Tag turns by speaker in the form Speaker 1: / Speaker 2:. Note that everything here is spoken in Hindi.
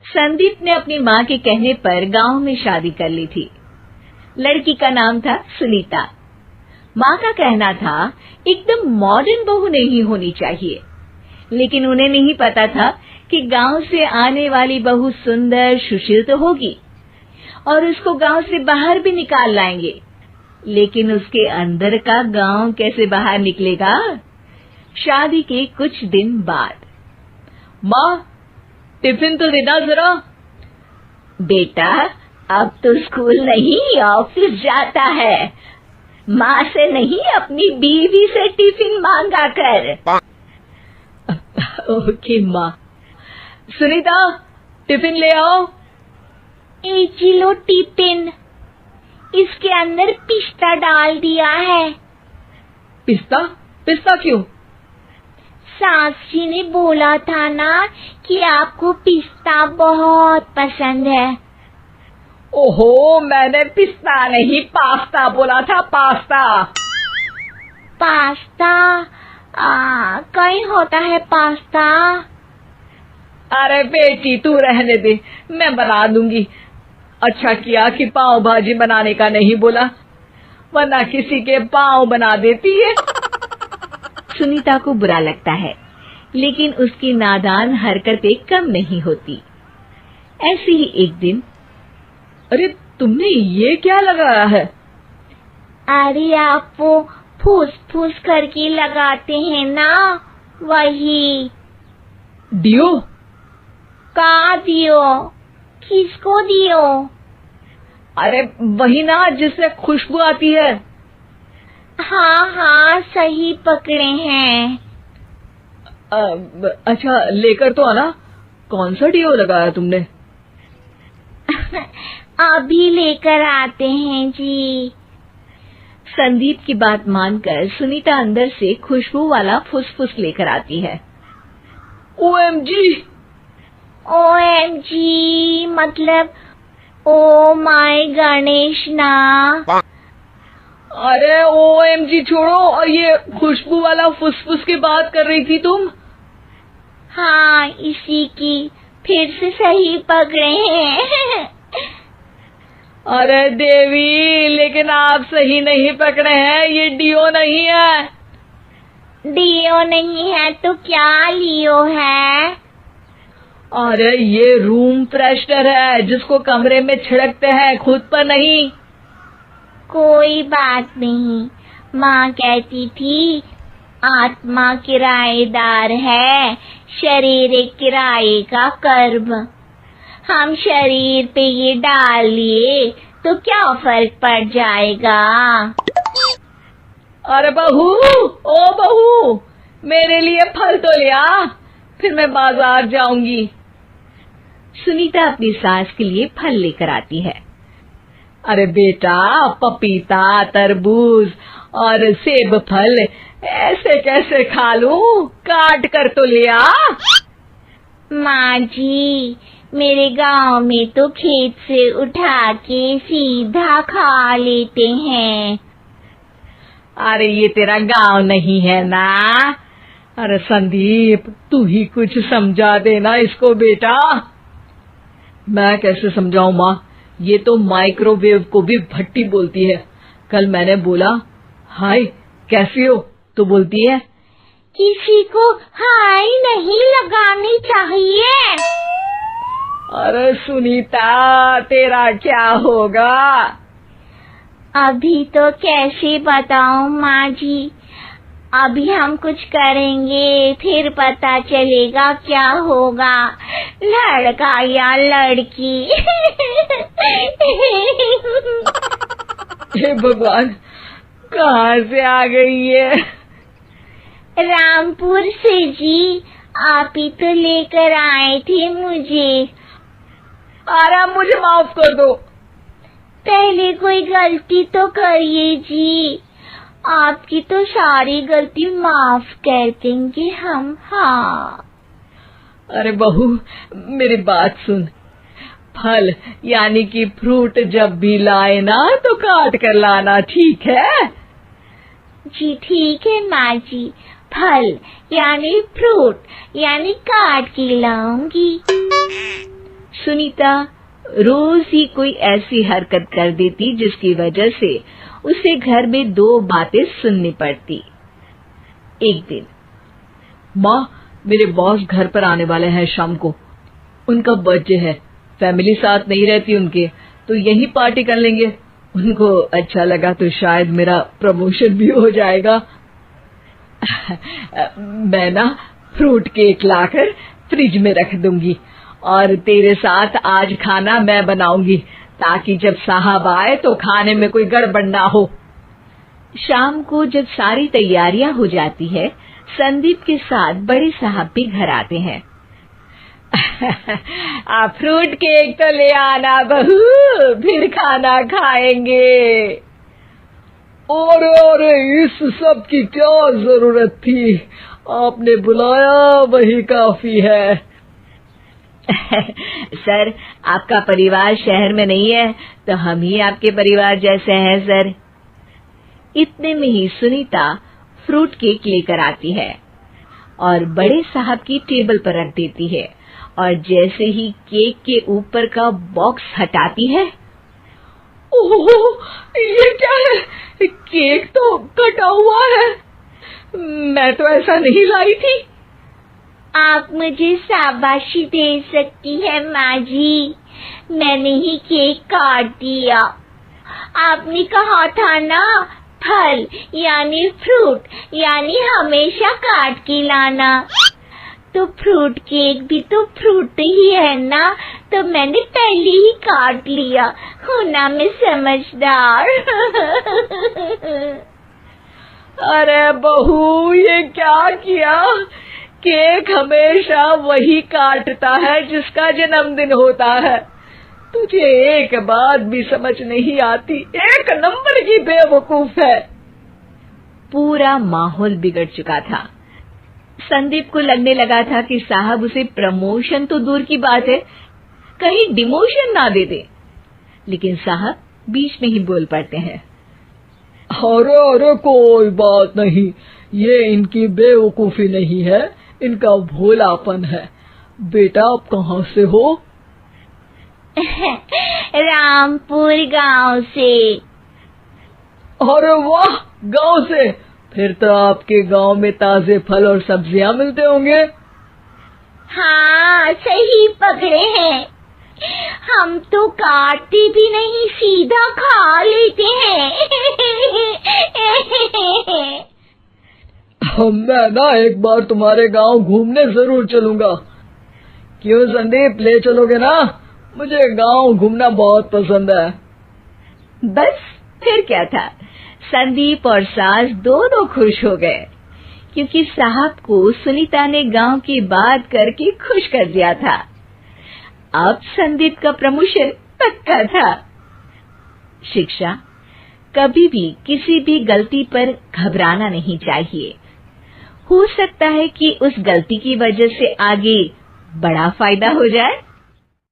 Speaker 1: संदीप ने अपनी माँ के कहने पर गांव में शादी कर ली थी। लड़की का नाम था सुनीता। माँ का कहना था एकदम मॉडर्न बहू नहीं होनी चाहिए, लेकिन उन्हें नहीं पता था कि गांव से आने वाली बहू सुंदर सुशील तो होगी और उसको गांव से बाहर भी निकाल लाएंगे, लेकिन उसके अंदर का गांव कैसे बाहर निकलेगा। शादी के कुछ दिन बाद,
Speaker 2: माँ टिफिन तो देना जरा।
Speaker 1: बेटा अब तो स्कूल नहीं ऑफिस जाता है, माँ से नहीं अपनी बीवी से टिफिन मांगा कर।
Speaker 2: ओके माँ। सुनीता टिफिन ले आओ।
Speaker 3: जी लो टिफिन, इसके अंदर पिस्ता डाल दिया है।
Speaker 2: पिस्ता? पिस्ता क्यों?
Speaker 3: सास जी ने बोला था ना कि आपको पिस्ता बहुत पसंद है।
Speaker 2: ओहो, मैंने पिस्ता नहीं पास्ता बोला था, पास्ता।
Speaker 3: पास्ता? कहीं होता है पास्ता?
Speaker 2: अरे बेटी तू रहने दे, मैं बना दूंगी। अच्छा किया कि पाव भाजी बनाने का नहीं बोला, वरना किसी के पाव बना देती है।
Speaker 1: सुनीता को बुरा लगता है, लेकिन उसकी नादान हरकतें कम नहीं होती। ऐसे ही एक दिन,
Speaker 2: अरे तुमने ये क्या लगाया है?
Speaker 3: अरे आप वो फूस फूस करके लगाते हैं ना, वही।
Speaker 2: डियो?
Speaker 3: का दियो? किसको दियो?
Speaker 2: अरे वही ना जिससे खुशबू आती है।
Speaker 3: हाँ हाँ सही पकड़े हैं।
Speaker 2: अच्छा लेकर तो आना। कौन सा डियो लगाया तुमने?
Speaker 3: अभी लेकर आते हैं जी।
Speaker 1: संदीप की बात मानकर सुनीता अंदर से खुशबू वाला फुसफुस लेकर आती है।
Speaker 2: OMG!
Speaker 3: OMG मतलब ओ माय गणेश ना।
Speaker 2: अरे OMG छोड़ो, और ये खुशबू वाला फुसफुस की बात कर रही थी तुम?
Speaker 3: हाँ इसी की, फिर से सही पकड़े हैं।
Speaker 2: अरे देवी, लेकिन आप सही नहीं पकड़े हैं, ये डियो नहीं है।
Speaker 3: डियो नहीं है तो क्या लियो है?
Speaker 2: अरे ये रूम फ्रेशनर है, जिसको कमरे में छिड़कते हैं, खुद पर नहीं।
Speaker 3: कोई बात नहीं, माँ कहती थी आत्मा किराएदार है, शरीर एक किराए का कर्म। हम शरीर पे ये डाल लिए तो क्या फर्क पड़ जाएगा।
Speaker 2: अरे बहू, ओ बहू, मेरे लिए फल तो ले आ, फिर मैं बाजार जाऊंगी।
Speaker 1: सुनीता अपनी सास के लिए फल लेकर आती है।
Speaker 2: अरे बेटा, पपीता, तरबूज और सेब फल ऐसे कैसे खा लूं? काट कर तो ले आ।
Speaker 3: माँ जी, मेरे गांव में तो खेत से उठा के सीधा खा लेते हैं।
Speaker 2: अरे ये तेरा गांव नहीं है ना। अरे संदीप, तू ही कुछ समझा देना इसको बेटा। मैं कैसे समझाऊं माँ, ये तो माइक्रोवेव को भी भट्टी बोलती है। कल मैंने बोला हाय कैसी हो, तो बोलती है
Speaker 3: किसी को हाय नहीं लगानी चाहिए।
Speaker 2: अरे सुनीता, तेरा क्या होगा?
Speaker 3: अभी तो कैसे बताऊं माँ जी, अभी हम कुछ करेंगे फिर पता चलेगा क्या होगा, लड़का या लड़की।
Speaker 2: हे भगवान, कहाँ से आ गई है?
Speaker 3: रामपुर से जी, आप ही तो लेकर आए थे मुझे।
Speaker 2: अरे मुझे माफ कर दो।
Speaker 3: पहले कोई गलती तो करिए जी, आपकी तो सारी गलती माफ कर देंगे हम। हाँ
Speaker 2: अरे बहू, मेरी बात सुन। फल यानी कि फ्रूट जब भी लाए ना तो काट कर लाना, ठीक है?
Speaker 3: जी ठीक है माँ जी, फल यानी फ्रूट यानी काट के लाऊंगी।
Speaker 1: सुनीता रोज ही कोई ऐसी हरकत कर देती जिसकी वजह से उसे घर में 2 बातें सुननी पड़ती। एक दिन,
Speaker 2: माँ, मेरे बॉस घर पर आने वाले हैं शाम को। उनका बर्थडे है, फैमिली साथ नहीं रहती उनके, तो यही पार्टी कर लेंगे। उनको अच्छा लगा तो शायद मेरा प्रमोशन भी हो जाएगा। मैं ना फ्रूट केक लाकर फ्रिज में रख दूंगी और तेरे साथ आज खाना मैं बनाऊंगी, ताकि जब साहब आए तो खाने में कोई गड़बड़ ना हो।
Speaker 1: शाम को जब सारी तैयारियां हो जाती है, संदीप के साथ बड़े साहब भी घर आते हैं।
Speaker 2: आप फ्रूट केक तो ले आना बहू, फिर खाना खाएंगे। और इस सब की क्या जरूरत थी? आपने बुलाया वही काफी है।
Speaker 1: सर, आपका परिवार शहर में नहीं है, तो हम ही आपके परिवार जैसे हैं सर। इतने में ही सुनीता फ्रूट केक लेकर आती है और बड़े साहब की टेबल पर रख देती है, और जैसे ही केक के ऊपर का बॉक्स हटाती है,
Speaker 2: ओह, ये क्या है? केक तो कटा हुआ है। मैं तो ऐसा नहीं लाई थी।
Speaker 3: आप मुझे शाबाशी दे सकती है माँ जी, मैंने ही केक काट दिया। आपने कहा था ना, फल यानी फ्रूट यानी हमेशा काट के लाना। तो फ्रूट केक भी तो फ्रूट ही है ना, तो मैंने पहले ही काट लिया। हूँ ना मैं समझदार।
Speaker 2: अरे बहू, ये क्या किया? केक हमेशा वही काटता है जिसका जन्मदिन होता है। तुझे एक बात भी समझ नहीं आती, एक नंबर की बेवकूफ है।
Speaker 1: पूरा माहौल बिगड़ चुका था। संदीप को लगने लगा था कि साहब उसे प्रमोशन तो दूर की बात है, कहीं डिमोशन ना दे दे। लेकिन साहब बीच में ही बोल पड़ते हैं।
Speaker 2: अरे कोई बात नहीं, ये इनकी बेवकूफी नहीं है, इनका भोलापन है। बेटा, आप कहाँ से हो?
Speaker 3: रामपुर गांव से।
Speaker 2: अरे वाह, गांव से? फिर तो आपके गांव में ताजे फल और सब्जियां मिलते होंगे।
Speaker 3: हाँ, सही पकड़े हैं। हम तो काटते भी नहीं, सीधा खा लेते हैं।
Speaker 2: मैं ना एक बार तुम्हारे गांव घूमने जरूर चलूंगा। क्यों संदीप, ले चलोगे ना? मुझे गांव घूमना बहुत पसंद है।
Speaker 1: बस फिर क्या था, संदीप और सास दोनों खुश हो गए, क्योंकि साहब को सुनीता ने गांव की बात करके खुश कर दिया था। अब संदीप का प्रमोशन पक्का था। शिक्षा, कभी भी किसी भी गलती पर घबराना नहीं चाहिए। हो सकता है कि उस गलती की वजह से आगे बड़ा फायदा हो जाए।